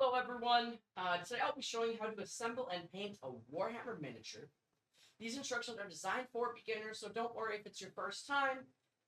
Hello everyone, today I'll be showing you how to assemble and paint a Warhammer miniature. These instructions are designed for beginners, so don't worry if it's your first time.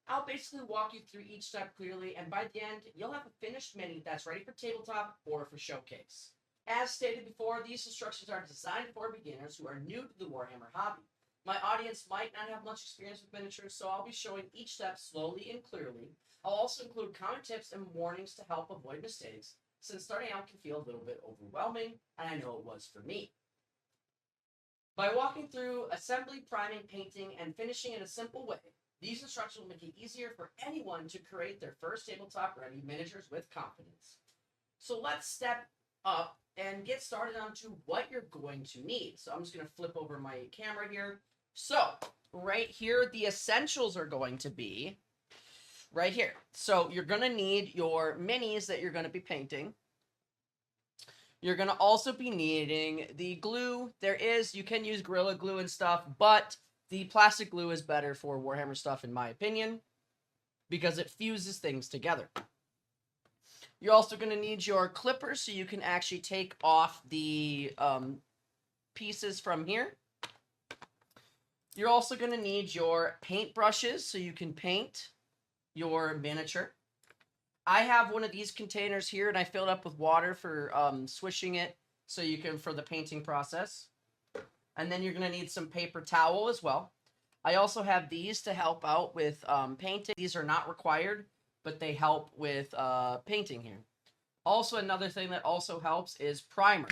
I'll basically walk you through each step clearly, and by the end, you'll have a finished mini that's ready for tabletop or for showcase. As stated before, these instructions are designed for beginners who are new to the Warhammer hobby. My audience might not have much experience with miniatures, so I'll be showing each step slowly and clearly. I'll also include common tips and warnings to help avoid mistakes, since starting out can feel a little bit overwhelming, and I know it was for me. By walking through assembly, priming, painting, and finishing in a simple way, these instructions will make it easier for anyone to create their first tabletop-ready miniatures with confidence. So let's step up and get started onto what you're going to need. So I'm just going to flip over my camera here. So right here, the essentials are going to be right here. So you're going to need your minis that you're going to be painting. You're going to also be needing the glue. You can use Gorilla Glue and stuff, but the plastic glue is better for Warhammer stuff in my opinion, because it fuses things together. You're also going to need your clippers so you can actually take off the pieces from here. You're also going to need your paint brushes so you can paint your miniature. I have one of these containers here, and I filled up with water for swishing it so you can for the painting process. And then you're going to need some paper towel as well. I also have these to help out with painting. These are not required, but they help with painting here. Also, another thing that also helps is primer.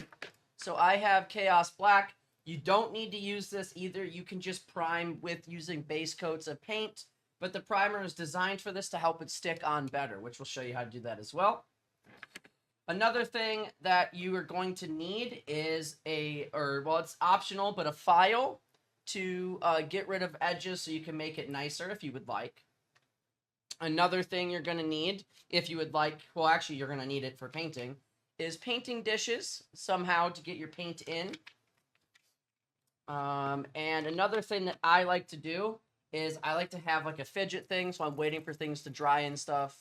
So I have Chaos Black. You don't need to use this either. You can just prime with using base coats of paint. But the primer is designed for this to help it stick on better, which will show you how to do that as well. Another thing that you are going to need is it's optional, but a file to get rid of edges so you can make it nicer if you would like. Another thing you're going to need, if you would like, well, actually, you're going to need it for painting, is painting dishes somehow to get your paint in. And another thing that I like to do is I like to have like a fidget thing, so I'm waiting for things to dry and stuff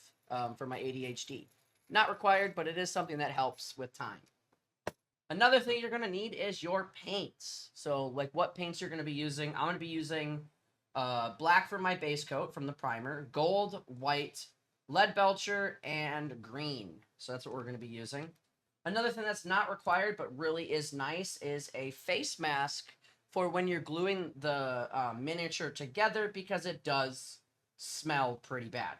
for my ADHD. Not required, but it is something that helps with time. Another thing you're going to need is your paints. So like what paints you're going to be using. I'm going to be using black for my base coat from the primer, gold, white, lead belcher, and green. So that's what we're going to be using. Another thing that's not required but really is nice is a face mask for when you're gluing the miniature together, because it does smell pretty bad.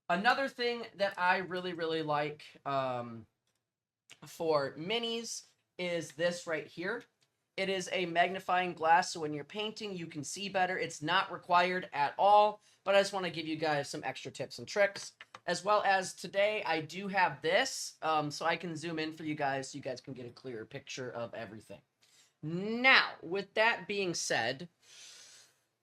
Another thing that I really like for minis is this right here. It is a magnifying glass, so when you're painting, you can see better. It's not required at all, but I just want to give you guys some extra tips and tricks. As well as today, I do have this, so I can zoom in for you guys so you guys can get a clearer picture of everything. Now, with that being said,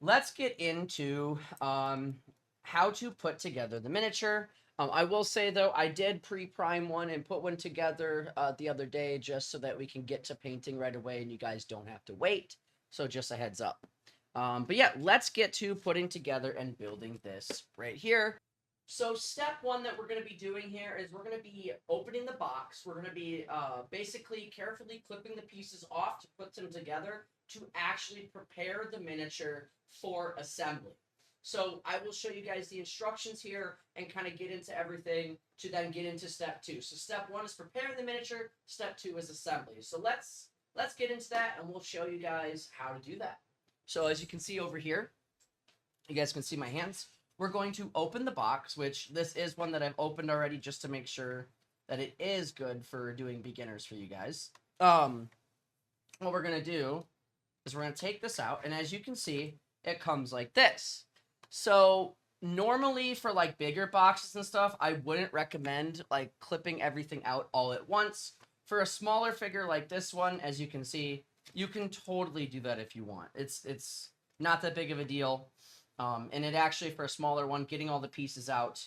let's get into how to put together the miniature. I will say, though, I did pre-prime one and put one together the other day just so that we can get to painting right away and you guys don't have to wait. So just a heads up. But yeah, let's get to putting together and building this right here. So step one that we're going to be doing here is we're going to be opening the box. We're going to be basically carefully clipping the pieces off to put them together to actually prepare the miniature for assembly. So I will show you guys the instructions here and kind of get into everything to then get into step two. So step one is preparing the miniature. Step two is assembly. So let's get into that, and we'll show you guys how to do that. So as you can see over here, you guys can see my hands. We're going to open the box, which this is one that I've opened already just to make sure that it is good for doing beginners for you guys. What we're going to do is we're going to take this out, and as you can see, it comes like this. So normally for like bigger boxes and stuff, I wouldn't recommend like clipping everything out all at once. For a smaller figure like this one, as you can see, you can totally do that if you want. It's not that big of a deal. And it actually, for a smaller one, getting all the pieces out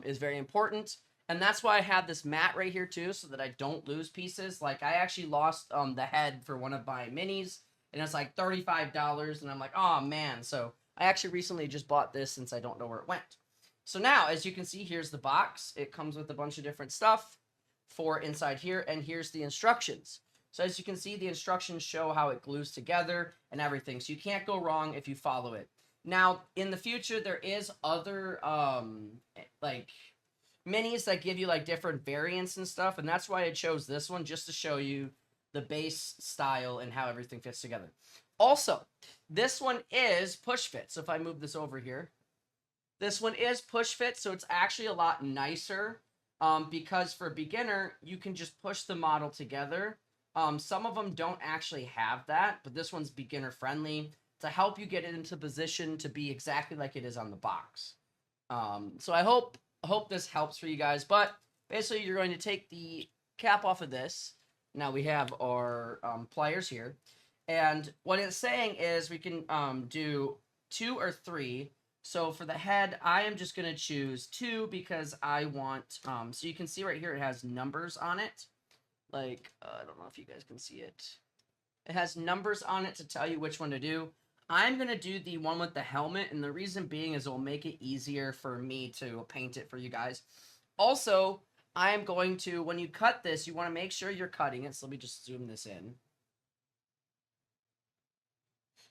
is very important. And that's why I have this mat right here too, so that I don't lose pieces. Like I actually lost the head for one of my minis, and it's like $35, and I'm like, oh man. So I actually recently just bought this since I don't know where it went. So now, as you can see, here's the box. It comes with a bunch of different stuff. for inside here, and here's the instructions. So as you can see, the instructions show how it glues together and everything. So you can't go wrong if you follow it. Now, in the future, there is other, like, minis that give you, like, different variants and stuff. And that's why I chose this one, just to show you the base style and how everything fits together. Also, this one is push fit. So if I move this over here, this one is push fit. So it's actually a lot nicer because for a beginner, you can just push the model together. Some of them don't actually have that, but this one's beginner friendly to help you get it into position to be exactly like it is on the box. So I hope this helps for you guys, but basically you're going to take the cap off of this. Now we have our pliers here, and what it's saying is we can do 2 or 3. So for the head, I am just going to choose 2 because I want, so you can see right here it has numbers on it. Like, I don't know if you guys can see it. It has numbers on it to tell you which one to do. I'm going to do the one with the helmet, and the reason being is it'll make it easier for me to paint it for you guys. Also, I am going to, when you cut this, you want to make sure you're cutting it. So let me just zoom this in.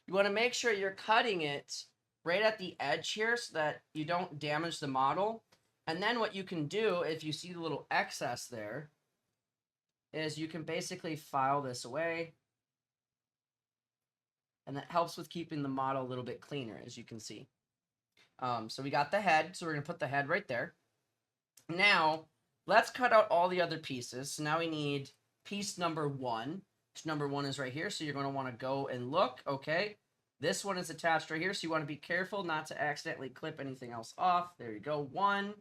You want to make sure you're cutting it right at the edge here so that you don't damage the model. And then what you can do, if you see the little excess there, is you can basically file this away. And that helps with keeping the model a little bit cleaner, as you can see. So we got the head, so we're going to put the head right there. Now, let's cut out all the other pieces. So now we need piece number 1. Which number 1 is right here, so you're going to want to go and look. Okay, this one is attached right here, so you want to be careful not to accidentally clip anything else off. There you go, 1.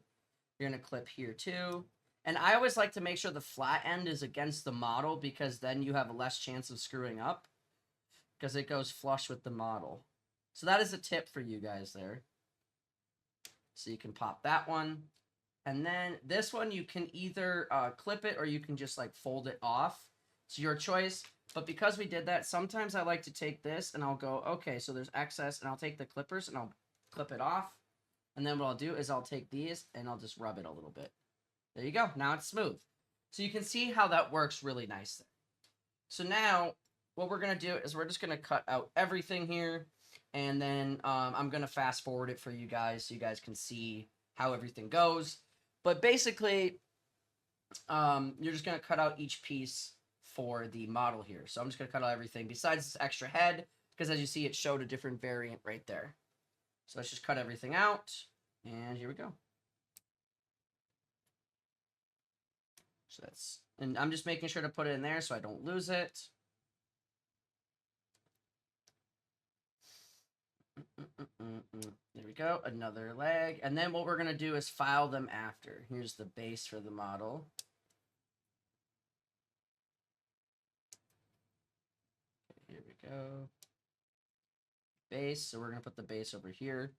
You're going to clip here too. And I always like to make sure the flat end is against the model because then you have a less chance of screwing up because it goes flush with the model. So that is a tip for you guys there. So you can pop that one. And then this one, you can either clip it or you can just like fold it off. It's your choice. But because we did that, sometimes I like to take this and I'll go, okay, so there's excess, and I'll take the clippers and I'll clip it off. And then what I'll do is I'll take these and I'll just rub it a little bit. There you go. Now it's smooth. So you can see how that works really nice there. So now what we're going to do is we're just going to cut out everything here. And then I'm going to fast forward it for you guys so you guys can see how everything goes. But basically, you're just going to cut out each piece for the model here. So I'm just going to cut out everything besides this extra head because as you see, it showed a different variant right there. So let's just cut everything out. And here we go. So that's, and I'm just making sure to put it in there so I don't lose it. There we go, another leg. And then what we're going to do is file them after. Here's the base for the model. Okay, here we go. Base, so we're going to put the base over here.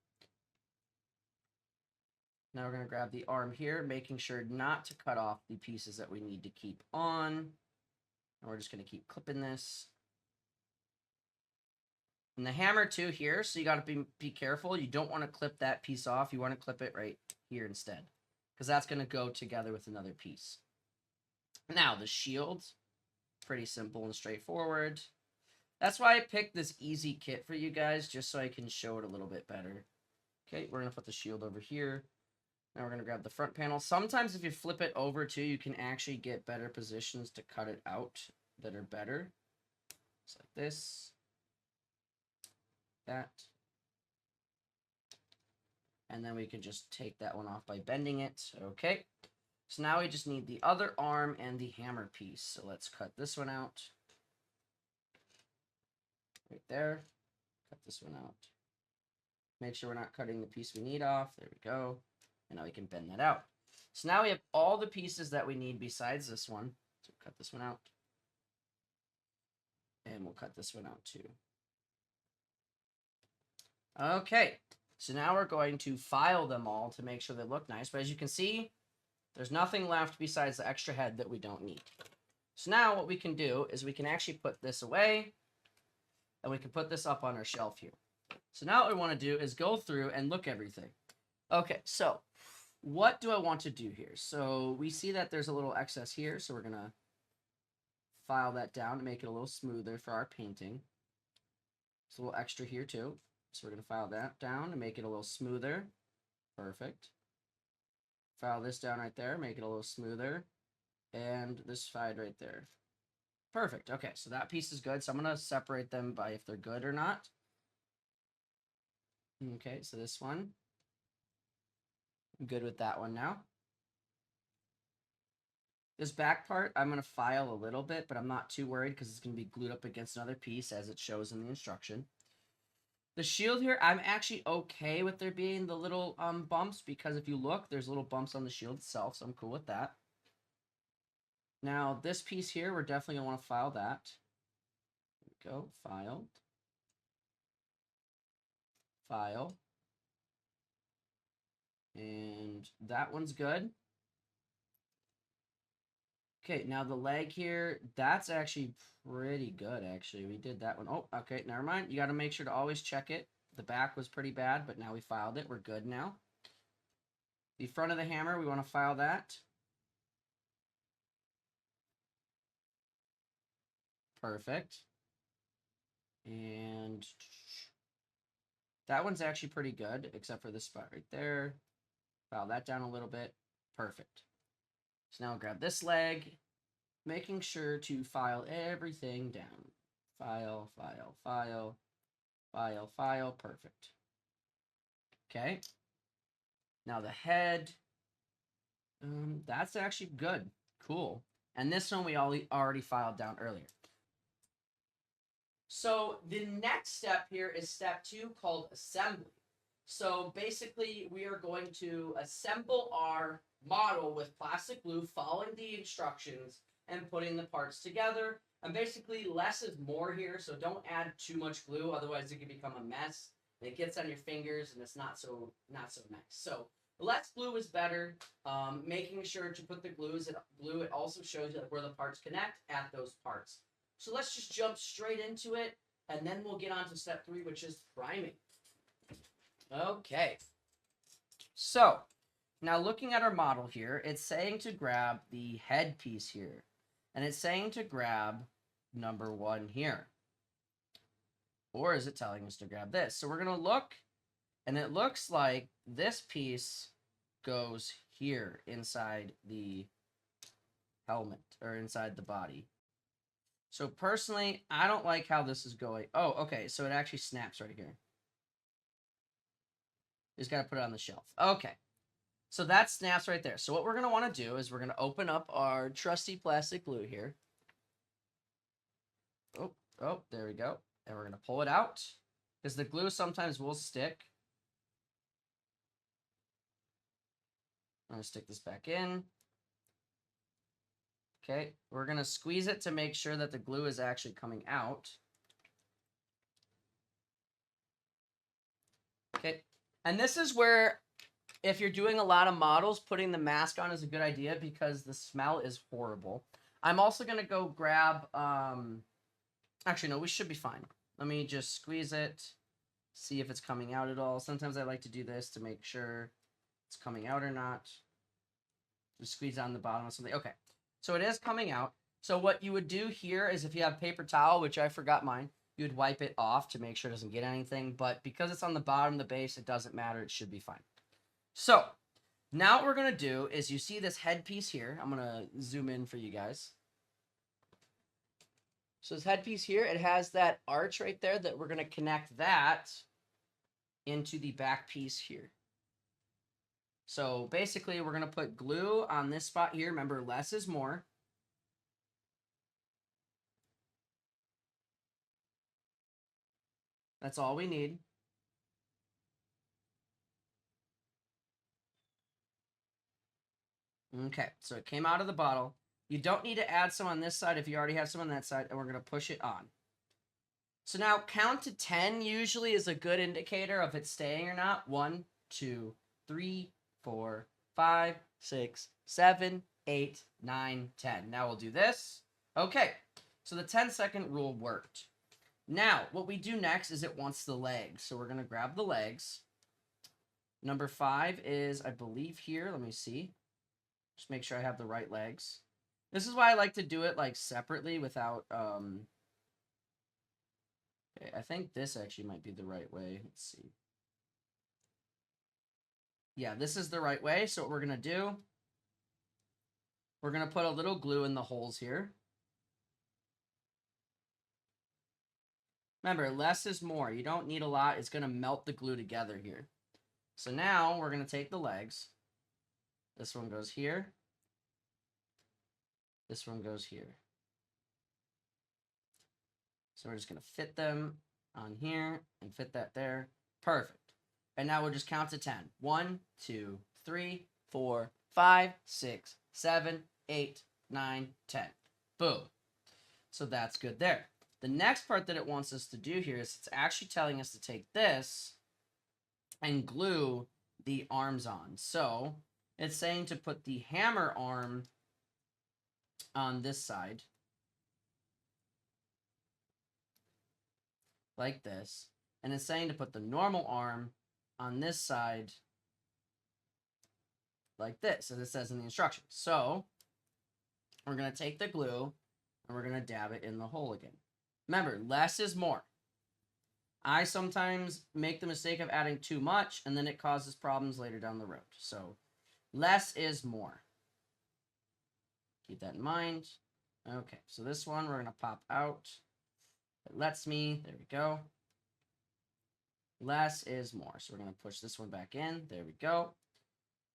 Now we're going to grab the arm here, making sure not to cut off the pieces that we need to keep on. And we're just going to keep clipping this. And the hammer too here, so you got to be careful. You don't want to clip that piece off. You want to clip it right here instead, because that's going to go together with another piece. Now the shield, pretty simple and straightforward. That's why I picked this easy kit for you guys, just so I can show it a little bit better. Okay, we're going to put the shield over here. Now we're going to grab the front panel. Sometimes if you flip it over too, you can actually get better positions to cut it out that are better. Just like this. That. And then we can just take that one off by bending it. Okay. So now we just need the other arm and the hammer piece. So let's cut this one out. Right there. Cut this one out. Make sure we're not cutting the piece we need off. There we go. And now we can bend that out. So now we have all the pieces that we need besides this one. So cut this one out. And we'll cut this one out too. Okay. So now we're going to file them all to make sure they look nice. But as you can see, there's nothing left besides the extra head that we don't need. So now what we can do is we can actually put this away. And we can put this up on our shelf here. So now what we want to do is go through and look everything. Okay, so what do I want to do here? So we see that there's a little excess here, so we're going to file that down to make it a little smoother for our painting. There's a little extra here too. So we're going to file that down to make it a little smoother. Perfect. File this down right there, make it a little smoother. And this side right there. Perfect. Okay, so that piece is good. So I'm going to separate them by if they're good or not. Okay, so this one. I'm good with that one now. This back part, I'm going to file a little bit, but I'm not too worried because it's going to be glued up against another piece as it shows in the instruction. The shield here, I'm actually okay with there being the little bumps because if you look, there's little bumps on the shield itself, so I'm cool with that. Now, this piece here, we're definitely going to want to file that. There we go, filed. File. And that one's good. Okay, now the leg here, that's actually pretty good, actually. We did that one. Oh, okay, never mind. You got to make sure to always check it. The back was pretty bad, but now we filed it. We're good now. The front of the hammer, we want to file that. Perfect. And that one's actually pretty good, except for this spot right there. File that down a little bit. Perfect. So now I'll grab this leg, making sure to file everything down. File, file, file, file, file. Perfect. Okay. Now the head. That's actually good. Cool. And this one we already filed down earlier. So the next step here is step 2 called assembly. So basically we are going to assemble our model with plastic glue, following the instructions and putting the parts together. And basically less is more here, so don't add too much glue, otherwise it can become a mess. It gets on your fingers and it's not so nice. So less glue is better. Making sure to put the glue, it also shows you where the parts connect at those parts. So let's just jump straight into it, and then we'll get on to step 3, which is priming. Okay. So, now looking at our model here, it's saying to grab the head piece here. And it's saying to grab number 1 here. Or is it telling us to grab this? So we're going to look, and it looks like this piece goes here inside the helmet, or inside the body. So personally, I don't like how this is going. Oh, okay, so it actually snaps right here. Just got to put it on the shelf. Okay, so that snaps right there. So what we're going to want to do is we're going to open up our trusty plastic glue here. Oh, there we go. And we're going to pull it out, because the glue sometimes will stick. I'm going to stick this back in. Okay, we're going to squeeze it to make sure that the glue is actually coming out. Okay, and this is where, if you're doing a lot of models, putting the mask on is a good idea because the smell is horrible. I'm also going to go grab, actually, no, we should be fine. Let me just squeeze it, see if it's coming out at all. Sometimes I like to do this to make sure it's coming out or not. Just squeeze on the bottom of something. Okay. So it is coming out. So what you would do here is if you have paper towel, which I forgot mine, you would wipe it off to make sure it doesn't get anything. But because it's on the bottom of the base, it doesn't matter. It should be fine. So now what we're going to do is you see this headpiece here. I'm going to zoom in for you guys. So this headpiece here, it has that arch right there that we're going to connect that into the back piece here. So basically, we're going to put glue on this spot here. Remember, less is more. That's all we need. Okay, so it came out of the bottle. You don't need to add some on this side if you already have some on that side, and we're going to push it on. So now count to 10 usually is a good indicator of it staying or not. 1, 2, 3, 4, 5, 6, 7, 8, 9, 10. Now we'll do this. Okay, so the 10-second rule worked. Now, what we do next is it wants the legs. So we're going to grab the legs. Number 5 is, I believe, here. Let me see. Just make sure I have the right legs. This is why I like to do it like separately without okay, I think this actually might be the right way. Let's see. Yeah, this is the right way. So what we're going to do, we're going to put a little glue in the holes here. Remember, less is more. You don't need a lot. It's going to melt the glue together here. So now we're going to take the legs. This one goes here. This one goes here. So we're just going to fit them on here and fit that there. Perfect. And now we'll just count to 10. 1, 2, 3, 4, 5, 6, 7, 8, 9, 10. Boom. So that's good there. The next part that it wants us to do here is it's actually telling us to take this and glue the arms on. So it's saying to put the hammer arm on this side, like this, and it's saying to put the normal arm on this side, like this, as it says in the instructions. So we're going to take the glue and we're going to dab it in the hole again. Remember, less is more. I sometimes make the mistake of adding too much, and then it causes problems later down the road. So less is more. Keep that in mind. Okay, so this one we're going to pop out. It lets me. There we go. Less is more. So we're going to push this one back in. There we go.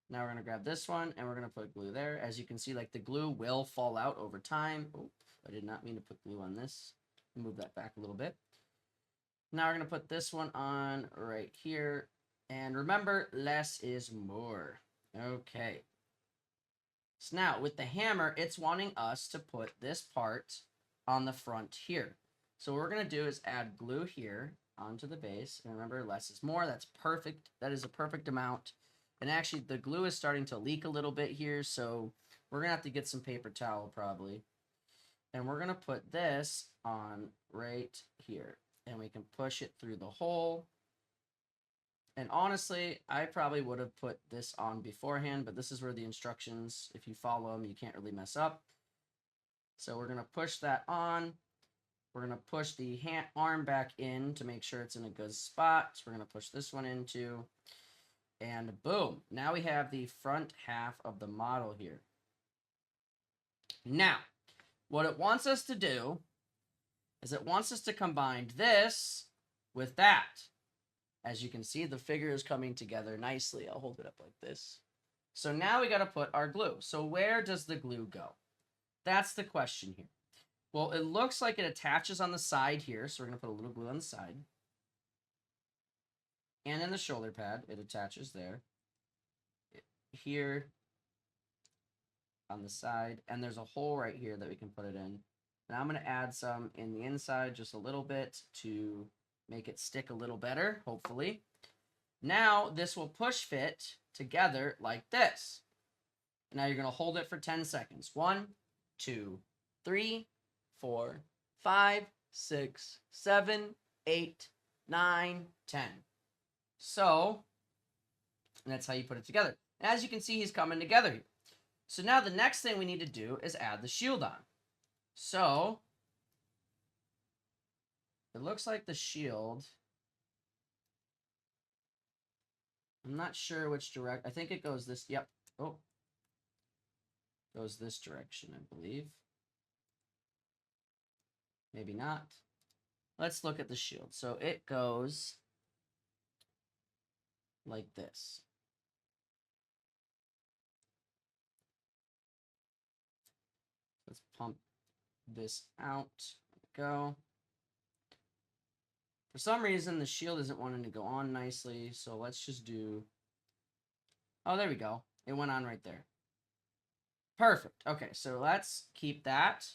Now we're going to grab this one, and we're going to put glue there. As you can see, like the glue will fall out over time. Oops, I did not mean to put glue on this. Move that back a little bit. Now we're going to put this one on right here. And remember, less is more. Okay. So now with the hammer, it's wanting us to put this part on the front here. So what we're going to do is add glue here onto the base. And remember, less is more. That's perfect. That is a perfect amount. And actually, the glue is starting to leak a little bit here. So we're going to have to get some paper towel probably. And we're going to put this on right here. And we can push it through the hole. And honestly, I probably would have put this on beforehand, but this is where the instructions, if you follow them, you can't really mess up. So we're going to push that on. We're going to push the arm back in to make sure it's in a good spot. So we're going to push this one into, and boom. Now we have the front half of the model here. Now, what it wants us to do is it wants us to combine this with that. As you can see, the figure is coming together nicely. I'll hold it up like this. So now we got to put our glue. So where does the glue go? That's the question here. Well, it looks like it attaches on the side here. So we're going to put a little glue on the side. And in the shoulder pad, it attaches there. Here on the side. And there's a hole right here that we can put it in. And I'm going to add some in the inside just a little bit to make it stick a little better, hopefully. Now, this will push fit together like this. Now you're going to hold it for 10 seconds. 1, 2, 3, 4, 5, 6, 7, 8, 9, 10. So, that's how you put it together. And as you can see, he's coming together here. So now the next thing we need to do is add the shield on. So, it looks like the shield, I'm not sure which direct, I think it goes this, yep, oh, goes this direction, I believe. Maybe not. Let's look at the shield. So it goes like this. Let's pump this out. There we go. For some reason, the shield isn't wanting to go on nicely, so let's just do... Oh, there we go. It went on right there. Perfect. Okay, so let's keep that.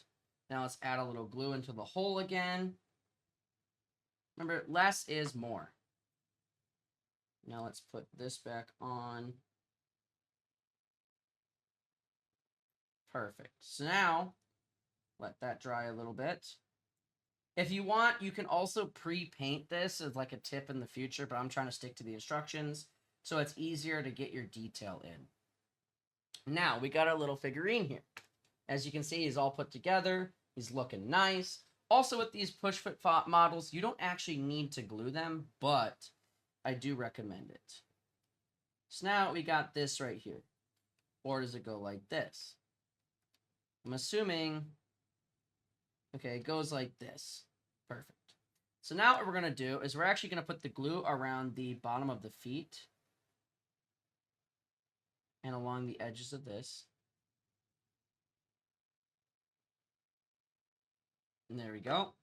Now let's add a little glue into the hole again. Remember, less is more. Now let's put this back on. Perfect. So now, let that dry a little bit. If you want, you can also pre-paint this as like a tip in the future, but I'm trying to stick to the instructions. so it's easier to get your detail in. Now, we got our little figurine here. As you can see, he's all put together. He's looking nice. Also, with these push-foot models, you don't actually need to glue them, but I do recommend it. So now we got this right here. Or does it go like this? I'm assuming, okay, it goes like this. Perfect. So now what we're going to do is we're actually going to put the glue around the bottom of the feet and along the edges of this. And there we go.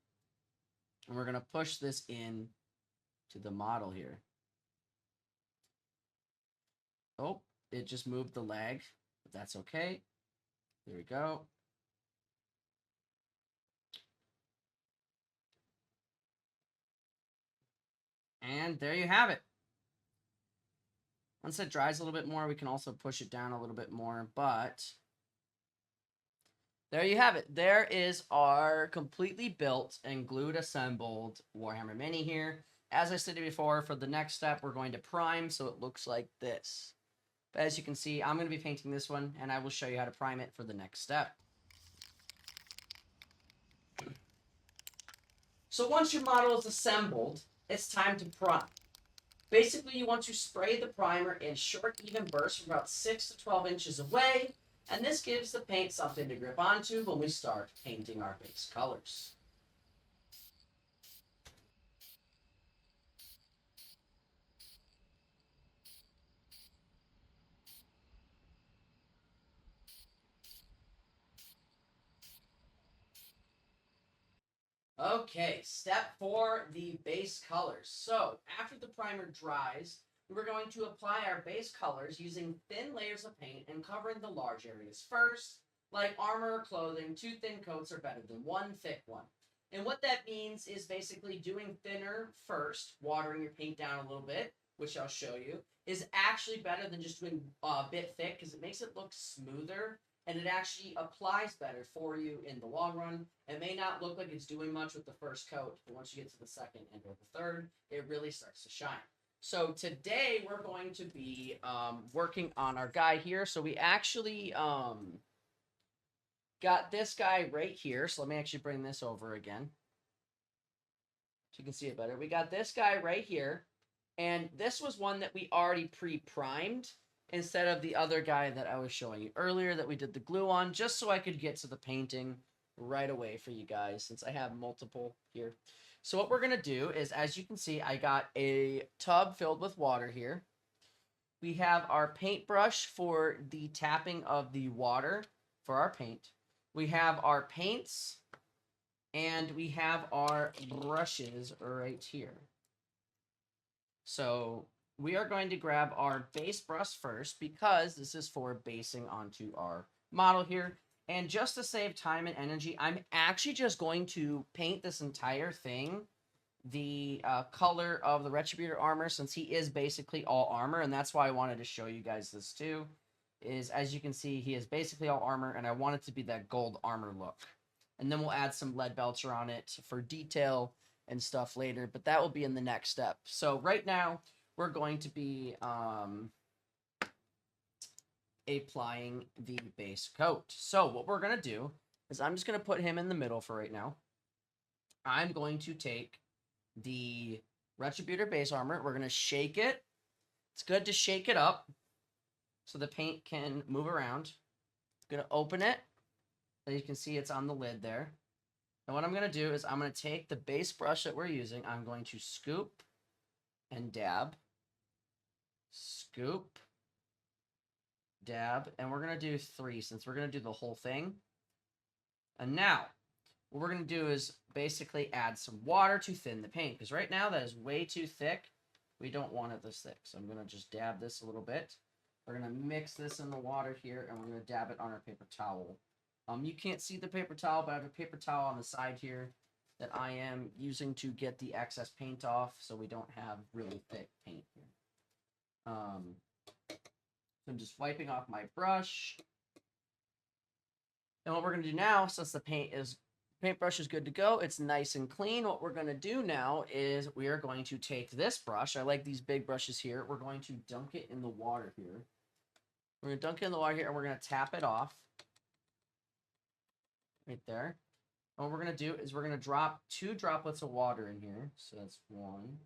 And we're going to push this in to the model here. Oh, it just moved the leg, but that's okay. There we go. And there you have it. Once it dries a little bit more, we can also push it down a little bit more, but there you have it. There is our completely built and glued assembled Warhammer Mini here. As I stated before, for the next step, we're going to prime, so it looks like this. But as you can see, I'm going to be painting this one, and I will show you how to prime it for the next step. So once your model is assembled, it's time to prime. Basically, you want to spray the primer in short, even bursts from about 6 to 12 inches away, and this gives the paint something to grip onto when we start painting our base colors. Okay, step 4, the base colors. So, after the primer dries, we're going to apply our base colors using thin layers of paint and covering the large areas first. Like armor or clothing, 2 thin coats are better than 1 thick one. And what that means is basically doing thinner first, watering your paint down a little bit, which I'll show you, is actually better than just doing a bit thick because it makes it look smoother and it actually applies better for you in the long run. It may not look like it's doing much with the first coat, but once you get to the second and or the third, it really starts to shine. So today we're going to be working on our guy here. So we actually got this guy right here. So let me actually bring this over again so you can see it better. We got this guy right here. And this was one that we already pre-primed instead of the other guy that I was showing you earlier that we did the glue on, just so I could get to the painting right away for you guys, since I have multiple here. So what we're going to do is, as you can see, I got a tub filled with water here. We have our paintbrush for the tapping of the water for our paint. We have our paints, and we have our brushes right here. So we are going to grab our base brush first because this is for basing onto our model here. And just to save time and energy, I'm actually just going to paint this entire thing the color of the Retributor armor, since he is basically all armor, and that's why I wanted to show you guys this too, is as you can see, he is basically all armor, and I want it to be that gold armor look. And then we'll add some lead belcher on it for detail and stuff later, but that will be in the next step. So right now, we're going to be applying the base coat. So what we're going to do is I'm just going to put him in the middle for right now. I'm going to take the Retributor base armor. We're going to shake it. It's good to shake it up so the paint can move around. I'm going to open it. As you can see, it's on the lid there. And what I'm going to do is I'm going to take the base brush that we're using. I'm going to scoop and dab. Scoop. Dab. And we're going to do 3 since we're going to do the whole thing. And now, what we're going to do is basically add some water to thin the paint. Because right now that is way too thick. We don't want it this thick. So I'm going to just dab this a little bit. We're going to mix this in the water here. And we're going to dab it on our paper towel. You can't see the paper towel, but I have a paper towel on the side here that I am using to get the excess paint off so we don't have really thick paint here. So I'm just wiping off my brush. And what we're going to do now, since the paint is Paintbrush is good to go. It's nice and clean. What we're going to do now is we are going to take this brush. I like these big brushes here. We're going to dunk it in the water here. We're going to dunk it in the water here, and we're going to tap it off. Right there. And what we're going to do is we're going to drop 2 droplets of water in here. So that's 1,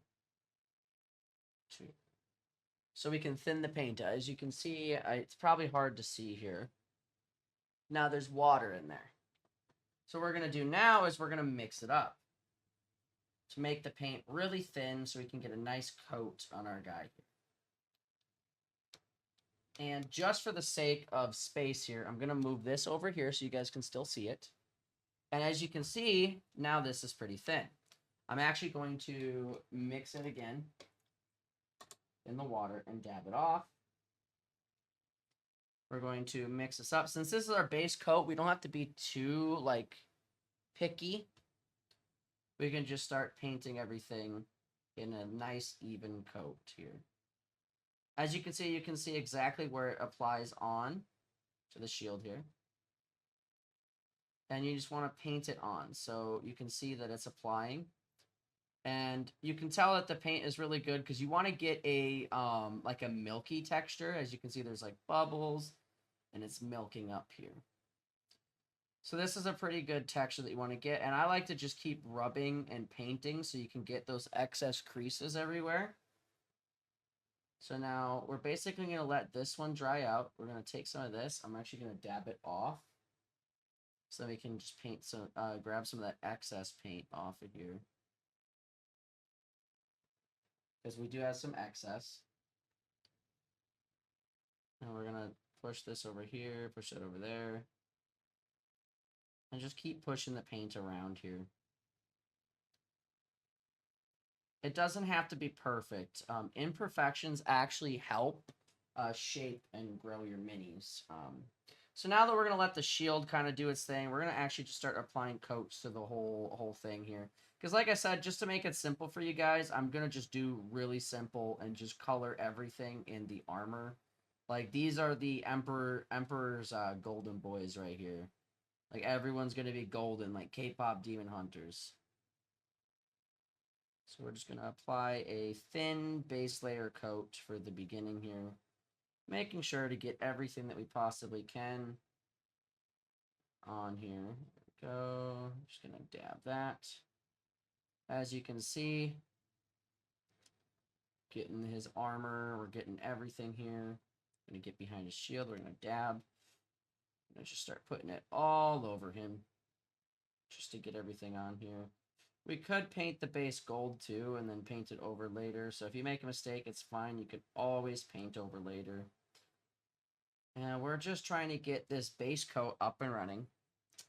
2. So we can thin the paint. As you can see, it's probably hard to see here. Now there's water in there. So what we're going to do now is we're going to mix it up to make the paint really thin so we can get a nice coat on our guy here. And just for the sake of space here, I'm going to move this over here so you guys can still see it. And as you can see, now this is pretty thin. I'm actually going to mix it again in the water and dab it off. We're going to mix this up. Since this is our base coat, we don't have to be too, picky. We can just start painting everything in a nice, even coat here. As you can see exactly where it applies on to the shield here. And you just want to paint it on. So you can see that it's applying. And you can tell that the paint is really good because you want to get a a milky texture. As you can see, there's bubbles and it's milking up here. So this is a pretty good texture that you want to get. And I like to just keep rubbing and painting so you can get those excess creases everywhere. So now we're basically going to let this one dry out. We're going to take some of this. I'm actually going to dab it off so we can just paint some, grab some of that excess paint off of here. Because we do have some excess. And we're going to push this over here, push it over there. And just keep pushing the paint around here. It doesn't have to be perfect. Imperfections actually help shape and grow your minis. So now that we're going to let the shield kind of do its thing, we're going to actually just start applying coats to the whole thing here. Because like I said, just to make it simple for you guys, I'm going to just do really simple and just color everything in the armor. Like, these are the Emperor's golden boys right here. Like, everyone's going to be golden, like K-pop demon hunters. So we're just going to apply a thin base layer coat for the beginning here. Making sure to get everything that we possibly can on here. There we go. Just going to dab that. As you can see, getting his armor. We're getting everything here. Going to get behind his shield. We're going to dab. And just start putting it all over him. Just to get everything on here. We could paint the base gold too and then paint it over later. So if you make a mistake, it's fine. You could always paint over later. And we're just trying to get this base coat up and running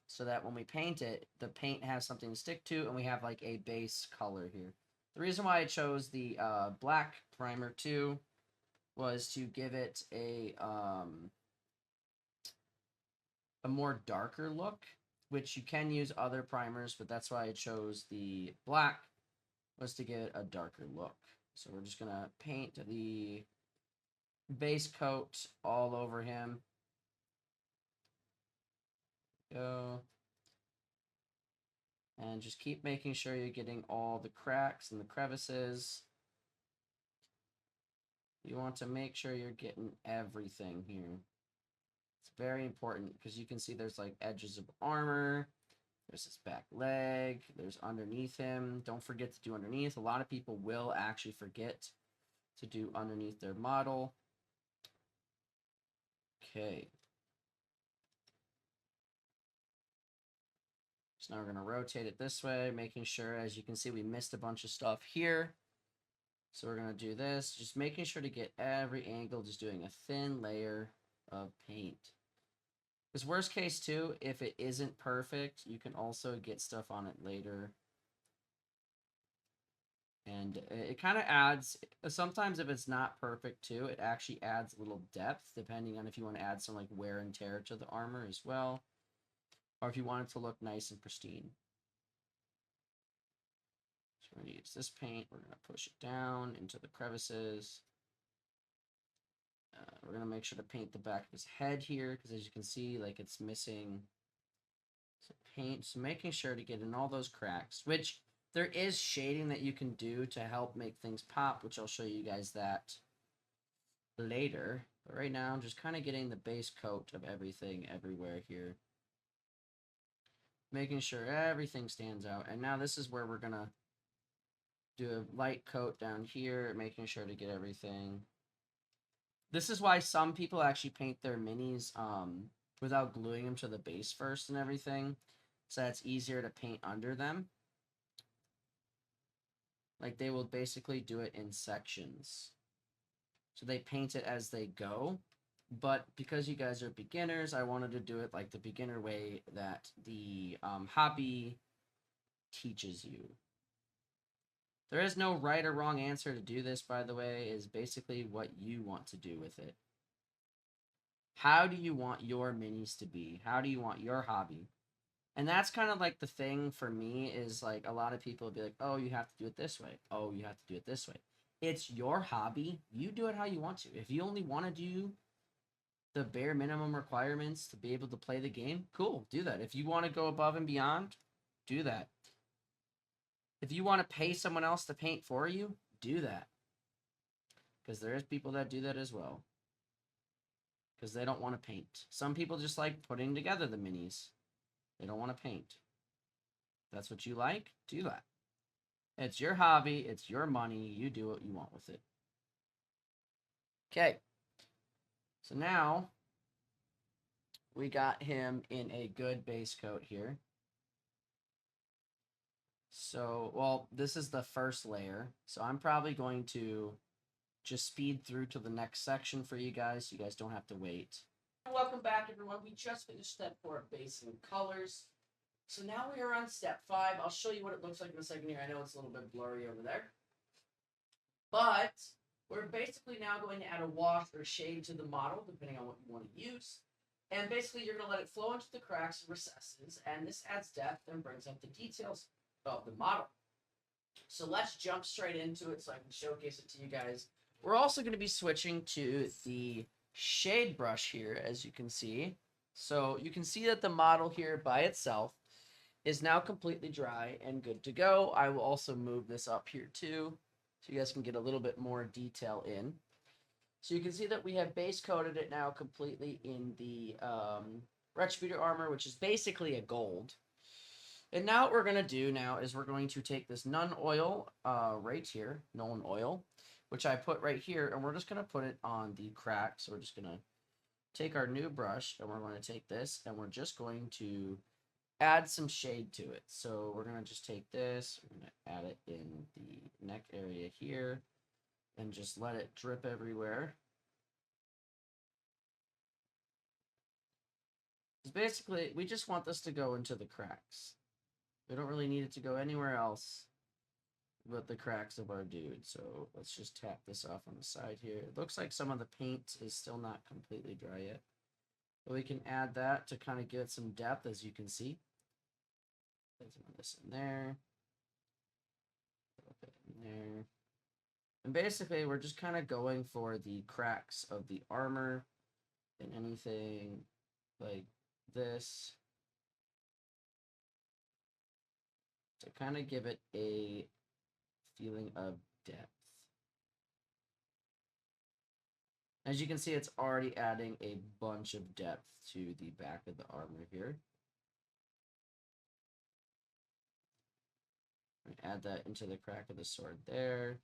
so that when we paint it, the paint has something to stick to and we have like a base color here. The reason why I chose the black primer too was to give it a more darker look, which you can use other primers, but that's why I chose the black, was to give it a darker look. So we're just going to paint the base coat all over him. Go. And just keep making sure you're getting all the cracks and the crevices. You want to make sure you're getting everything here. It's very important because you can see there's like edges of armor. There's his back leg. There's underneath him. Don't forget to do underneath. A lot of people will actually forget to do underneath their model. Okay. So now we're going to rotate it this way, making sure, as you can see, we missed a bunch of stuff here. So we're going to do this, just making sure to get every angle, just doing a thin layer of paint. Because worst case too, if it isn't perfect, you can also get stuff on it later. And it kind of adds, sometimes if it's not perfect too, it actually adds a little depth, depending on if you want to add some like wear and tear to the armor as well. Or if you want it to look nice and pristine. So we're going to use this paint. We're going to push it down into the crevices. We're going to make sure to paint the back of his head here, because as you can see, like it's missing some paint, so making sure to get in all those cracks, which there is shading that you can do to help make things pop, which I'll show you guys that later. But right now, I'm just kind of getting the base coat of everything everywhere here. Making sure everything stands out. And now this is where we're going to do a light coat down here, making sure to get everything. This is why some people actually paint their minis without gluing them to the base first and everything, so that's easier to paint under them. Like, they will basically do it in sections. So they paint it as they go. But because you guys are beginners, I wanted to do it like the beginner way that the hobby teaches you. There is no right or wrong answer to do this, by the way. Is basically what you want to do with it. How do you want your minis to be? How do you want your hobby? And that's kind of like the thing for me is like a lot of people will be like, oh, you have to do it this way. Oh, you have to do it this way. It's your hobby. You do it how you want to. If you only want to do the bare minimum requirements to be able to play the game, cool, do that. If you want to go above and beyond, do that. If you want to pay someone else to paint for you, do that. Because there is people that do that as well. Because they don't want to paint. Some people just like putting together the minis. They don't want to paint. If that's what you like, do that. It's your hobby. It's your money. You do what you want with it. Okay. So now we got him in a good base coat here. So, well, this is the first layer. So I'm probably going to just speed through to the next section for you guys so you guys don't have to wait. Welcome back, everyone. We just finished step 4 of base and colors. So now we are on step 5. I'll show you what it looks like in a second here. I know it's a little bit blurry over there. But we're basically now going to add a wash or shade to the model, depending on what you want to use. And basically, you're going to let it flow into the cracks and recesses, and this adds depth and brings up the details of the model. So let's jump straight into it so I can showcase it to you guys. We're also going to be switching to the shade brush here, as you can see. So you can see that the model here by itself is now completely dry and good to go. I will also move this up here too, so you guys can get a little bit more detail in. So you can see that we have base coated it now completely in the Retributor armor, which is basically a gold. And now what we're going to do now is we're going to take this Nuln oil right here, Nuln oil, which I put right here, and we're just going to put it on the crack. So we're just going to take our new brush, and we're going to take this, and we're just going to add some shade to it. So we're going to just take this, we're going to add it in the neck area here, and just let it drip everywhere. Because basically, we just want this to go into the cracks. We don't really need it to go anywhere else but the cracks of our dude. So let's just tap this off on the side here. It looks like some of the paint is still not completely dry yet. But we can add that to kind of get some depth, as you can see. Put some of this in there. A little bit in there. And basically, we're just kind of going for the cracks of the armor and anything like this to kind of give it a feeling of depth. As you can see, it's already adding a bunch of depth to the back of the armor here. Add that into the crack of the sword there.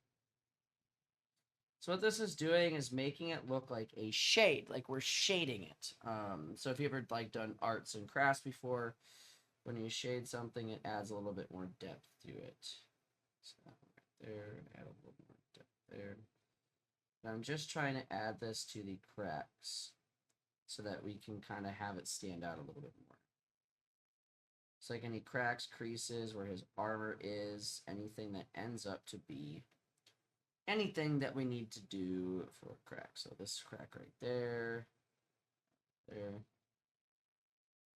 So what this is doing is making it look like a shade, like we're shading it. So if you ever like done arts and crafts before, when you shade something, it adds a little bit more depth to it. So right there, add a little more depth there. And I'm just trying to add this to the cracks so that we can kind of have it stand out a little bit more. It's like any cracks, creases, where his armor is, anything that ends up to be anything that we need to do for a crack. So this crack right there, there,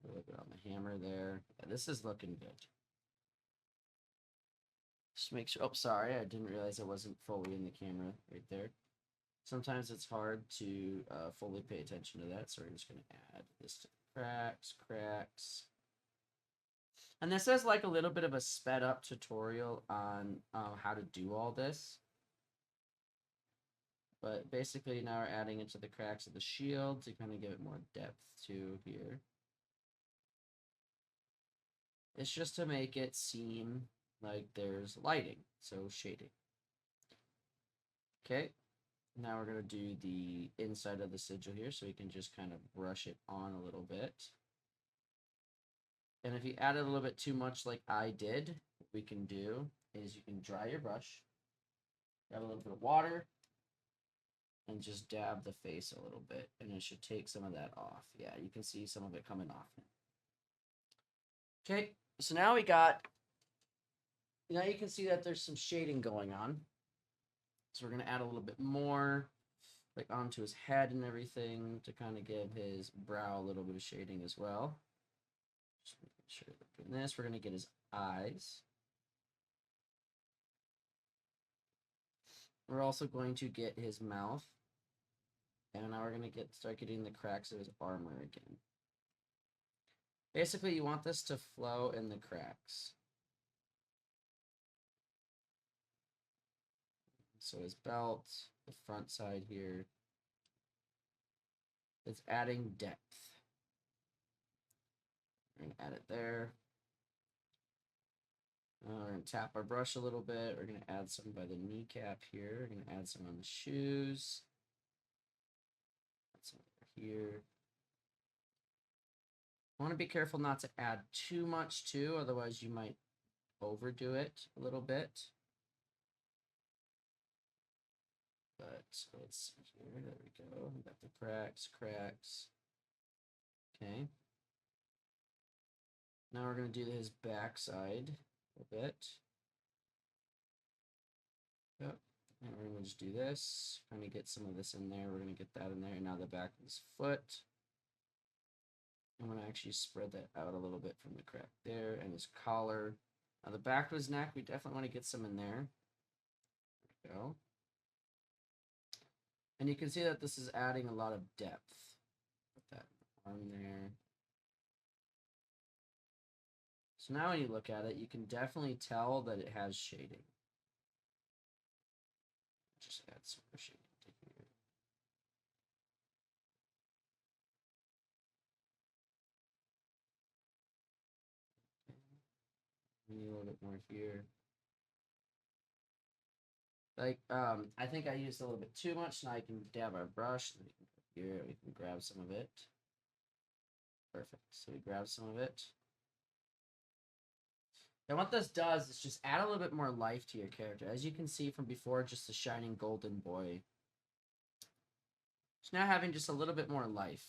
a little bit on the hammer there. Yeah, this is looking good. Just make sure, oh, sorry, I didn't realize I wasn't fully in the camera right there. Sometimes it's hard to fully pay attention to that, so we're just going to add this to cracks, cracks. And this is like a little bit of a sped up tutorial on how to do all this. But basically now we're adding it to the cracks of the shield to kind of give it more depth to here. It's just to make it seem like there's lighting, so shading. Okay, now we're going to do the inside of the sigil here, so we can just kind of brush it on a little bit. And if you add it a little bit too much like I did, what we can do is you can dry your brush, grab a little bit of water, and just dab the face a little bit, and it should take some of that off. Yeah, you can see some of it coming off. Okay, so now you can see that there's some shading going on. So we're going to add a little bit more, like onto his head and everything, to kind of give his brow a little bit of shading as well. Just making sure we're doing this. We're going to get his eyes. We're also going to get his mouth. And now we're going to start getting the cracks of his armor again. Basically, you want this to flow in the cracks. So his belt, the front side here, it's adding depth. We're going to add it there. We're going to tap our brush a little bit. We're going to add some by the kneecap here. We're going to add some on the shoes. Add some over here. I want to be careful not to add too much too, otherwise you might overdo it a little bit. But let's see here. There we go. We got the cracks. Okay. Now we're going to do his backside a bit. Yep. And we're going to just do this. Kind of get some of this in there. We're going to get that in there. And now the back of his foot. I'm going to actually spread that out a little bit from the crack there. And his collar. Now the back of his neck, we definitely want to get some in there. There we go. And you can see that this is adding a lot of depth. Put that arm there. So now when you look at it, you can definitely tell that it has shading. Just add some more shading to here. Maybe a little bit more here. Like, I think I used a little bit too much. Now I can dab our brush. And we can go here. We can grab some of it. Perfect. So we grab some of it. And what this does is just add a little bit more life to your character. As you can see from before, just a shining golden boy. It's now having just a little bit more life.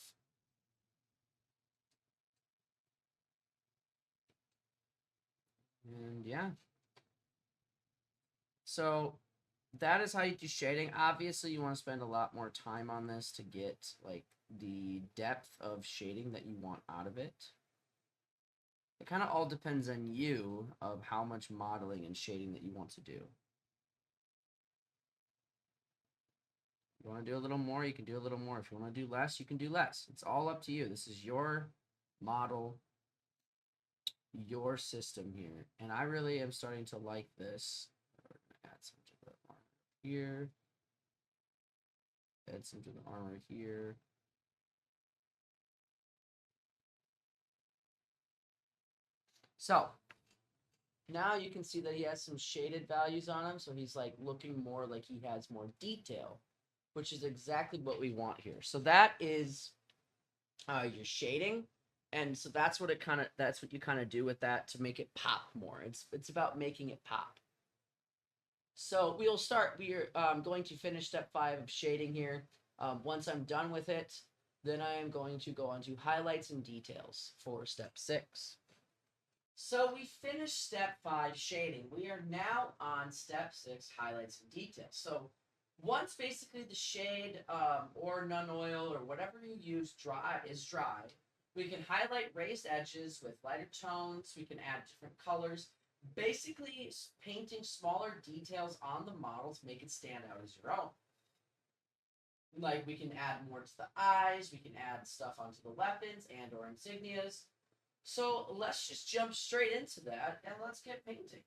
And yeah. So that is how you do shading. Obviously, you want to spend a lot more time on this to get like the depth of shading that you want out of it. It kind of all depends on you of how much modeling and shading that you want to do. If you want to do a little more, you can do a little more. If you want to do less, you can do less. It's all up to you. This is your model, your system here. And I really am starting to like this. We're going to add some to the armor here. Add some to the armor here. So now you can see that he has some shaded values on him. So he's like looking more like he has more detail, which is exactly what we want here. So that is your shading. And so that's what you kind of do with that to make it pop more. It's about making it pop. So we'll start. We are going to finish step 5 of shading here. Once I'm done with it, then I am going to go on to highlights and details for step 6. So we finished step 5 shading. We are now on step 6 highlights and details. So once basically the shade or none oil or whatever you use is dry, we can highlight raised edges with lighter tones. We can add different colors. Basically, painting smaller details on the models make it stand out as your own. Like we can add more to the eyes. We can add stuff onto the weapons and or insignias. So let's just jump straight into that and let's get painting.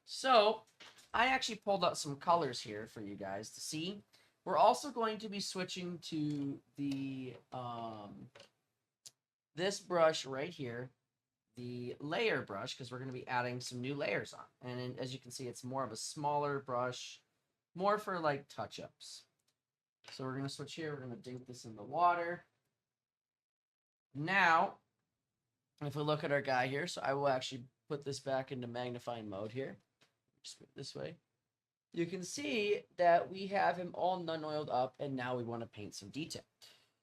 So, I actually pulled out some colors here for you guys to see. We're also going to be switching to the this brush right here, the layer brush, because we're going to be adding some new layers on. And as you can see, it's more of a smaller brush, more for like touch-ups. So we're going to switch here. We're going to dink this in the water. Now, if we look at our guy here, so I will actually put this back into magnifying mode here. Just move this way. You can see that we have him all none-oiled up, and now we want to paint some detail.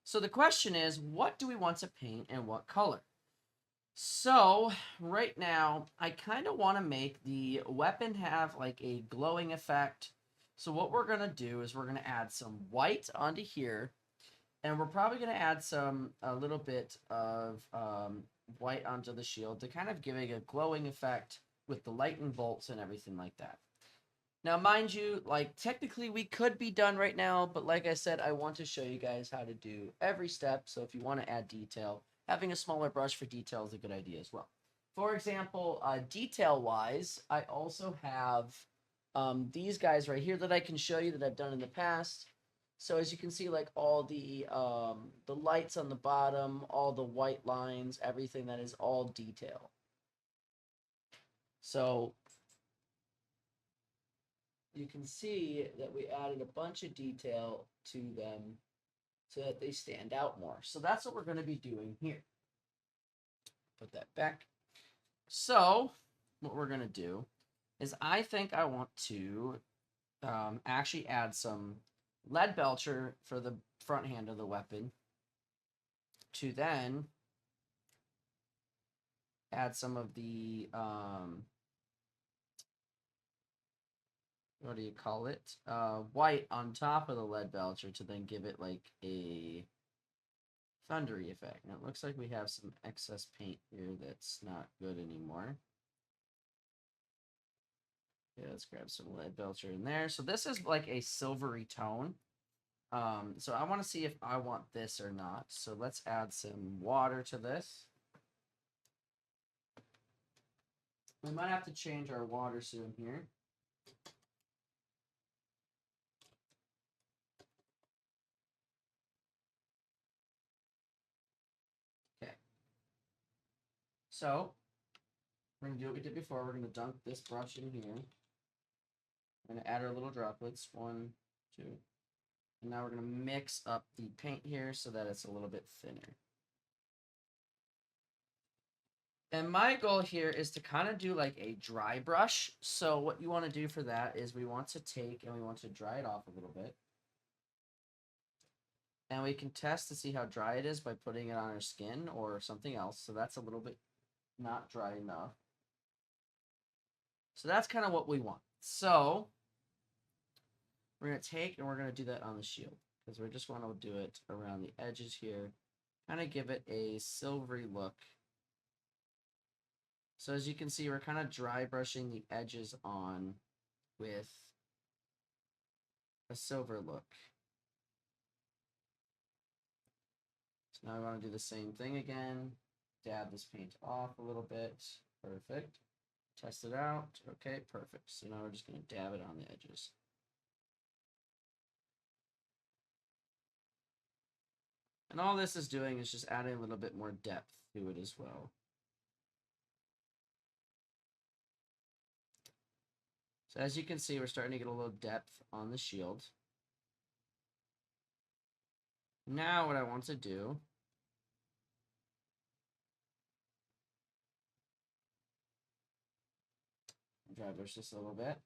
So the question is, what do we want to paint and what color? So right now, I kind of want to make the weapon have like a glowing effect. So what we're going to do is we're going to add some white onto here, and we're probably going to add a little bit of white onto the shield to kind of give it a glowing effect with the lightning bolts and everything like that. Now, mind you, like, technically we could be done right now, but like I said, I want to show you guys how to do every step, so if you want to add detail, having a smaller brush for detail is a good idea as well. For example, detail-wise, I also have these guys right here that I can show you that I've done in the past. So as you can see, like, all the lights on the bottom, all the white lines, everything that is all detail. So you can see that we added a bunch of detail to them so that they stand out more. So that's what we're going to be doing here. Put that back. So what we're going to do is I think I want to actually add some lead belcher for the front hand of the weapon to then add some of the what do you call it? White on top of the lead belcher to then give it like a thundery effect. Now it looks like we have some excess paint here that's not good anymore. Yeah, let's grab some lead belcher in there. So this is like a silvery tone. So I want to see if I want this or not. So let's add some water to this. We might have to change our water soon here. Okay. So we're going to do what we did before. We're going to dunk this brush in here. We're going to add our little droplets. 1, 2. And now we're going to mix up the paint here so that it's a little bit thinner. And my goal here is to kind of do like a dry brush. So what you want to do for that is we want to take and we want to dry it off a little bit. And we can test to see how dry it is by putting it on our skin or something else. So that's a little bit not dry enough. So that's kind of what we want. So we're going to take and we're going to do that on the shield because we just want to do it around the edges here. Kind of give it a silvery look. So as you can see, we're kind of dry brushing the edges on with a silver look. So now we want to do the same thing again. Dab this paint off a little bit. Perfect. Test it out. Okay, perfect. So now we're just going to dab it on the edges. And all this is doing is just adding a little bit more depth to it as well. So as you can see, we're starting to get a little depth on the shield. Now what I want to do dry brush this a little bit.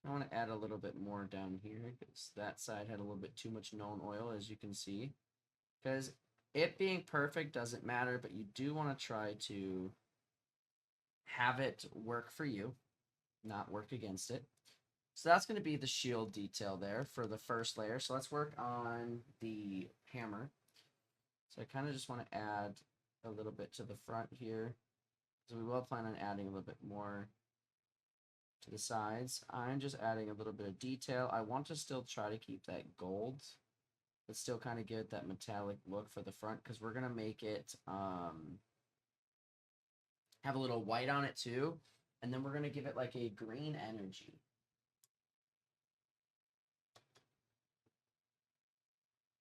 I want to add a little bit more down here because that side had a little bit too much known oil, as you can see. Because it being perfect doesn't matter, but you do want to try to have it work for you, not work against it. So that's going to be the shield detail there for the first layer. So let's work on the hammer. So I kind of just want to add a little bit to the front here. So we will plan on adding a little bit more to the sides. I'm just adding a little bit of detail. I want to still try to keep that gold but still kind of give it that metallic look for the front, because we're gonna make it have a little white on it too, and then we're gonna give it like a green energy.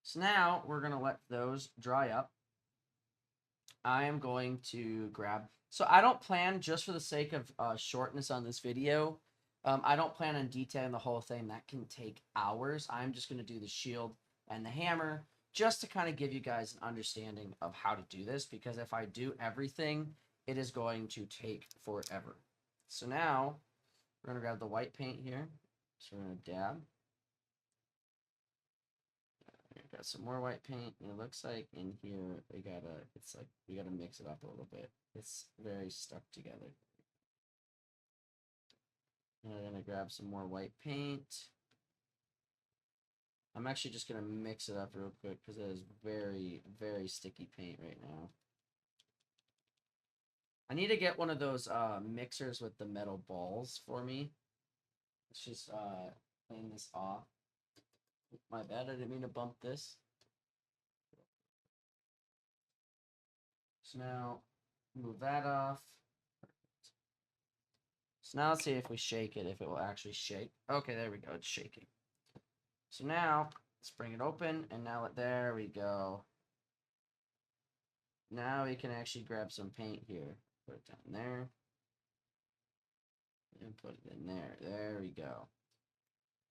So now we're gonna let those dry up. I am going to grab. So I don't plan, just for the sake of shortness on this video, I don't plan on detailing the whole thing. That can take hours. I'm just going to do the shield and the hammer just to kind of give you guys an understanding of how to do this, because if I do everything, it is going to take forever. So now we're going to grab the white paint here. So we're going to dab. Got some more white paint, and it looks like in here we gotta mix it up a little bit. It's very stuck together. And I'm gonna grab some more white paint. I'm actually just gonna mix it up real quick because it is very, very sticky paint right now. I need to get one of those mixers with the metal balls for me. Let's just clean this off. My bad, I didn't mean to bump this. So now, move that off. So now let's see if we shake it, if it will actually shake. Okay, there we go, it's shaking. So now, let's bring it open, and now, there we go. Now we can actually grab some paint here. Put it down there. And put it in there. There we go.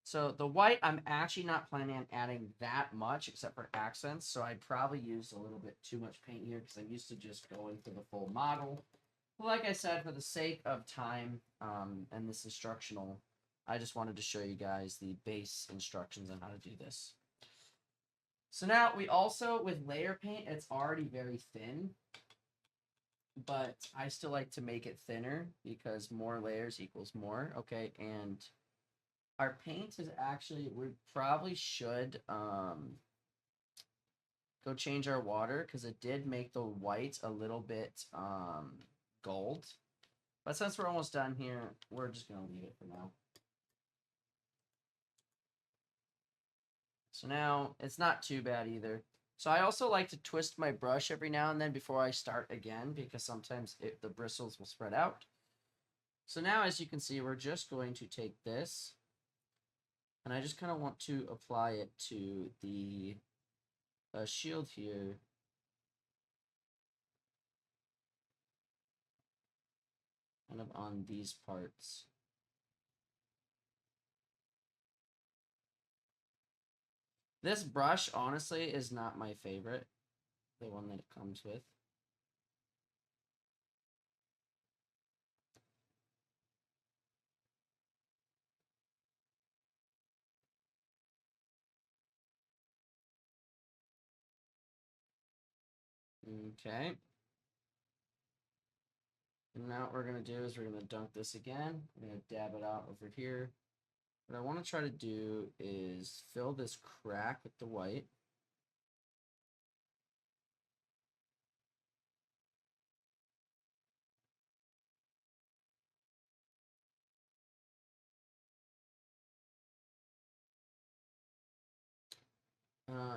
So the white, I'm actually not planning on adding that much except for accents. So I probably used a little bit too much paint here because I'm used to just going for the full model. But like I said, for the sake of time and this instructional, I just wanted to show you guys the base instructions on how to do this. So now we also, with layer paint, it's already very thin. But I still like to make it thinner because more layers equals more. Okay, and our paint is actually, we probably should go change our water because it did make the white a little bit gold. But since we're almost done here, we're just going to leave it for now. So now it's not too bad either. So I also like to twist my brush every now and then before I start again because sometimes the bristles will spread out. So now, as you can see, we're just going to take this, and I just kind of want to apply it to the shield here. Kind of on these parts. This brush, honestly, is not my favorite. The one that it comes with. Okay. And now what we're going to do is we're going to dunk this again. We're going to dab it out over here. What I want to try to do is fill this crack with the white.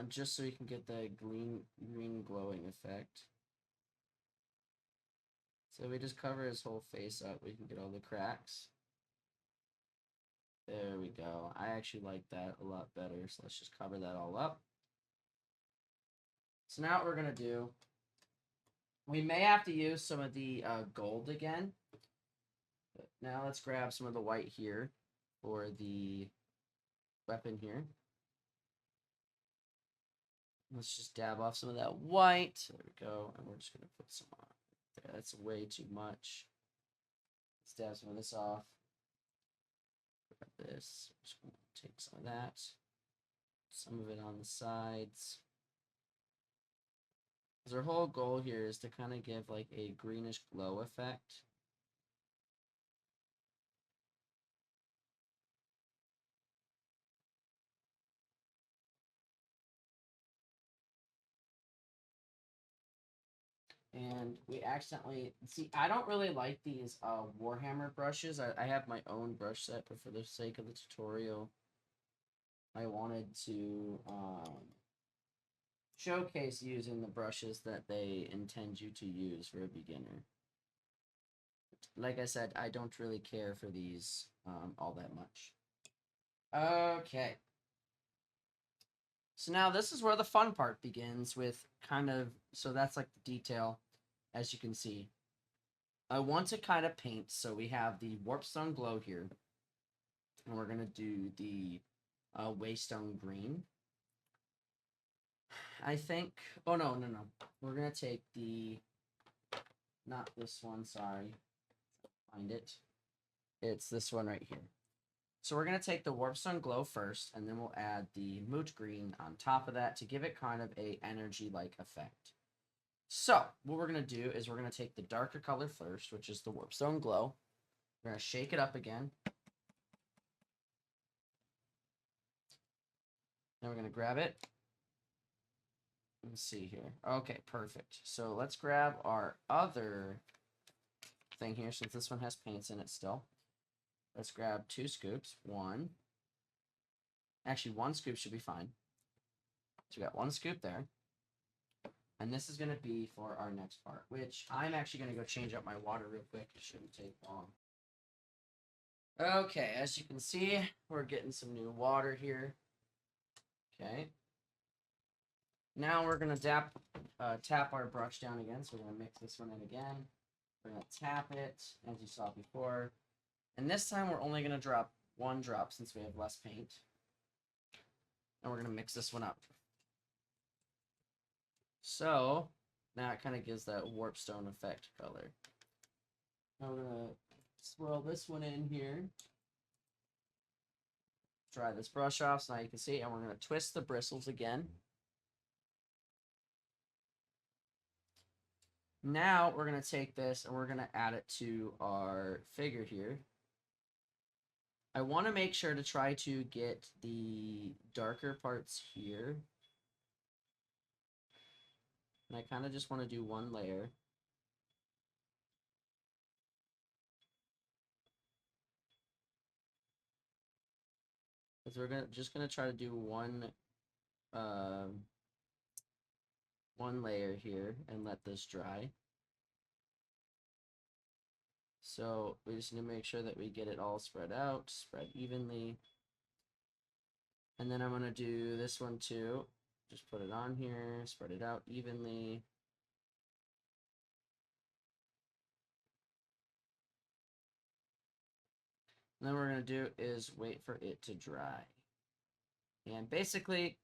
Just so you can get that green glowing effect. So we just cover his whole face up. We can get all the cracks. There we go. I actually like that a lot better. So let's just cover that all up. So now what we're going to do, we may have to use some of the gold again. But now let's grab some of the white here for the weapon here. Let's just dab off some of that white. There we go. And we're just going to put some on. There, that's way too much. Let's dab some of this off. Grab this. I'm just going to take some of that. Some of it on the sides. Because our whole goal here is to kind of give like a greenish glow effect. And we accidentally, see, I don't really like these Warhammer brushes. I have my own brush set, but for the sake of the tutorial, I wanted to showcase using the brushes that they intend you to use for a beginner. Like I said, I don't really care for these all that much. Okay. So now this is where the fun part begins with kind of, so that's like the detail, as you can see. I want to kind of paint, so we have the Warpstone Glow here. And we're going to do the Waystone Green. I think, oh no. We're going to take the, not this one, sorry. Find it. It's this one right here. So we're going to take the Warpstone Glow first, and then we'll add the Moot Green on top of that to give it kind of a energy-like effect. So, what we're going to do is we're going to take the darker color first, which is the Warpstone Glow. We're going to shake it up again. Then we're going to grab it. Let's see here. Okay, perfect. So let's grab our other thing here, since this one has paints in it still. Let's grab 2 scoops. One. Actually, 1 scoop should be fine. So we got 1 scoop there. And this is going to be for our next part, which I'm actually going to go change up my water real quick. It shouldn't take long. Okay, as you can see, we're getting some new water here. Okay. Now we're going to tap our brush down again. So we're going to mix this one in again. We're going to tap it, as you saw before. And this time we're only going to drop 1 drop since we have less paint. And we're going to mix this one up. So, now it kind of gives that Warpstone effect color. Now we're going to swirl this one in here. Dry this brush off so now you can see. And we're going to twist the bristles again. Now we're going to take this and we're going to add it to our figure here. I want to make sure to try to get the darker parts here. And I kind of just want to do 1 layer. Because we're just gonna try to do one layer here and let this dry. So we just need to make sure that we get it all spread out, spread evenly. And then I'm gonna do this one too. Just put it on here, spread it out evenly. And then what we're going to do is wait for it to dry. And basically,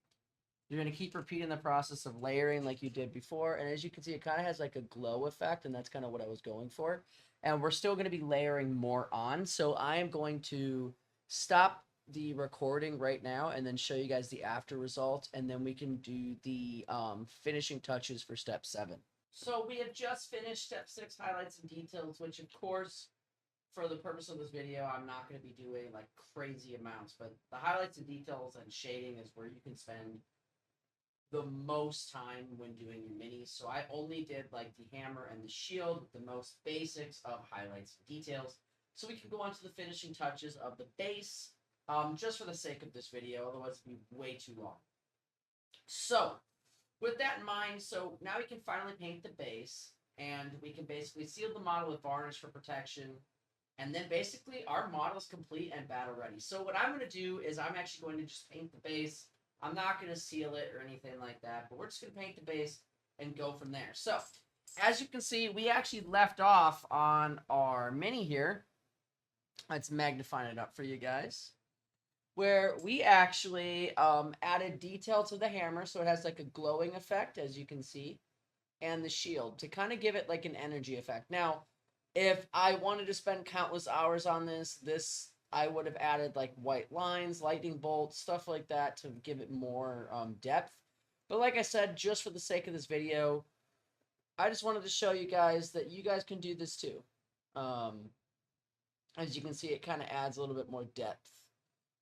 you're going to keep repeating the process of layering like you did before. And as you can see, it kind of has like a glow effect, and that's kind of what I was going for. And we're still going to be layering more on. So I am going to stop the recording right now and then show you guys the after result. And then we can do the finishing touches for step 7. So we have just finished step 6, highlights and details, which of course, for the purpose of this video, I'm not going to be doing like crazy amounts, but the highlights and details and shading is where you can spend the most time when doing your minis. So I only did like the hammer and the shield, the most basics of highlights and details. So we can go on to the finishing touches of the base, just for the sake of this video, otherwise it'd be way too long. So with that in mind, so now we can finally paint the base, and we can basically seal the model with varnish for protection. And then basically our model is complete and battle ready. So what I'm going to do is I'm actually going to just paint the base. I'm not going to seal it or anything like that, but we're just going to paint the base and go from there. So as you can see, we actually left off on our mini here. Let's magnify it up for you guys. Where we actually added detail to the hammer, so it has like a glowing effect, as you can see, and the shield to kind of give it like an energy effect. Now, if I wanted to spend countless hours on this I would have added like white lines, lightning bolts, stuff like that to give it more depth. But like I said, just for the sake of this video, I just wanted to show you guys that you guys can do this too. As you can see, it kind of adds a little bit more depth,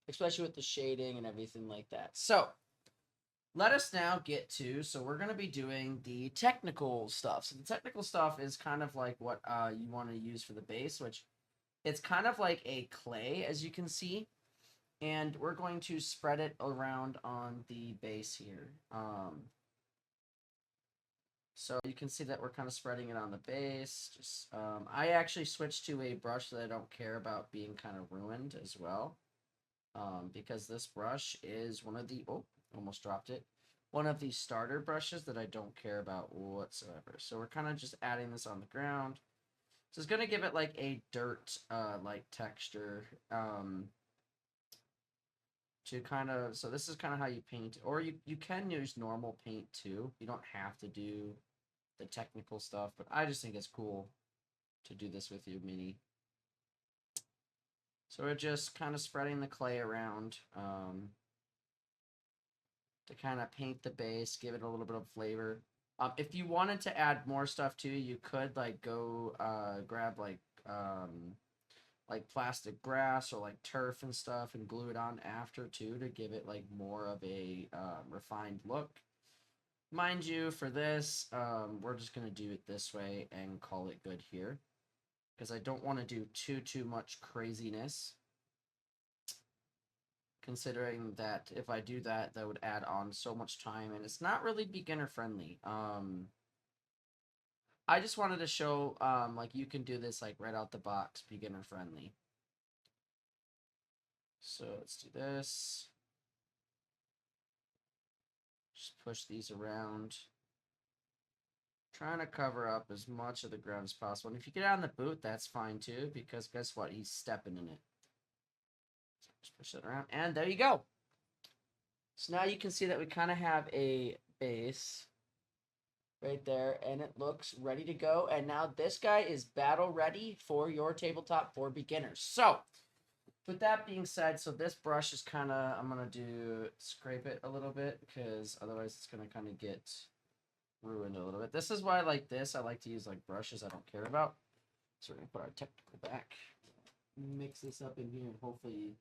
especially with the shading and everything like that. So let us now get to, so we're going to be doing the technical stuff. So the technical stuff is kind of like what you want to use for the base, which it's kind of like a clay, as you can see. And we're going to spread it around on the base here. So you can see that we're kind of spreading it on the base. Just I actually switched to a brush that I don't care about being kind of ruined as well. Because this brush is one of the, oh, almost dropped it, one of the starter brushes that I don't care about whatsoever. So we're kind of just adding this on the ground. So it's going to give it like a dirt like texture to kind of, so this is kind of how you paint, or you can use normal paint too. You don't have to do the technical stuff, but I just think it's cool to do this with your mini. So we're just kind of spreading the clay around to kind of paint the base, give it a little bit of flavor. If you wanted to add more stuff too, you could like go grab like plastic grass or like turf and stuff and glue it on after too to give it like more of a refined look. Mind you, for this, we're just going to do it this way and call it good here. Because I don't want to do too much craziness. Considering that if I do that, that would add on so much time. And it's not really beginner friendly. I just wanted to show, like, you can do this, like, right out the box, beginner friendly. So let's do this. Just push these around. Trying to cover up as much of the ground as possible. And if you get on the boot, that's fine too, because guess what? He's stepping in it. So just push it around, and there you go. So now you can see that we kind of have a base right there, and it looks ready to go. And now this guy is battle ready for your tabletop for beginners. So with that being said, so this brush is kind of, I'm going to scrape it a little bit, because otherwise it's going to kind of get ruined a little bit. This is why I like this. I like to use like brushes I don't care about. So we're going to put our technical back. Mix this up in here and hopefully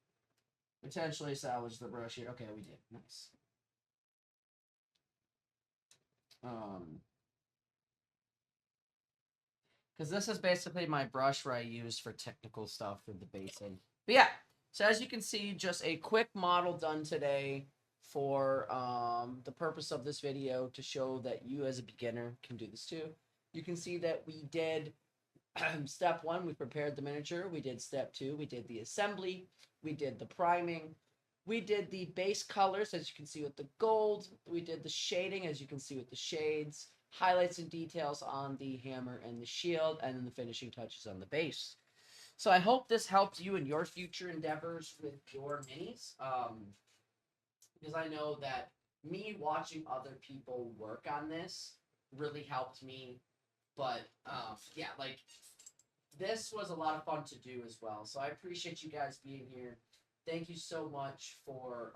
potentially salvage the brush here. Okay, we did. Nice. Because this is basically my brush where I use for technical stuff for the basing. But yeah, so as you can see, just a quick model done today for the purpose of this video to show that you as a beginner can do this too. You can see that we did step 1, we prepared the miniature. We did step 2, we did the assembly. We did the priming. We did the base colors, as you can see with the gold. We did the shading, as you can see with the shades. Highlights and details on the hammer and the shield, and then the finishing touches on the base. So I hope this helps you in your future endeavors with your minis. Because I know that me watching other people work on this really helped me. But yeah, like this was a lot of fun to do as well. So I appreciate you guys being here. Thank you so much for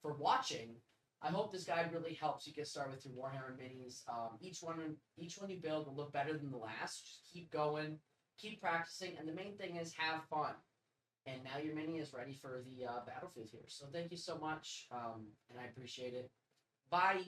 watching. I hope this guide really helps you get started with your Warhammer minis. Each one you build will look better than the last. Just keep going, keep practicing, and the main thing is have fun. And now your mini is ready for the battlefield here. So thank you so much, and I appreciate it. Bye.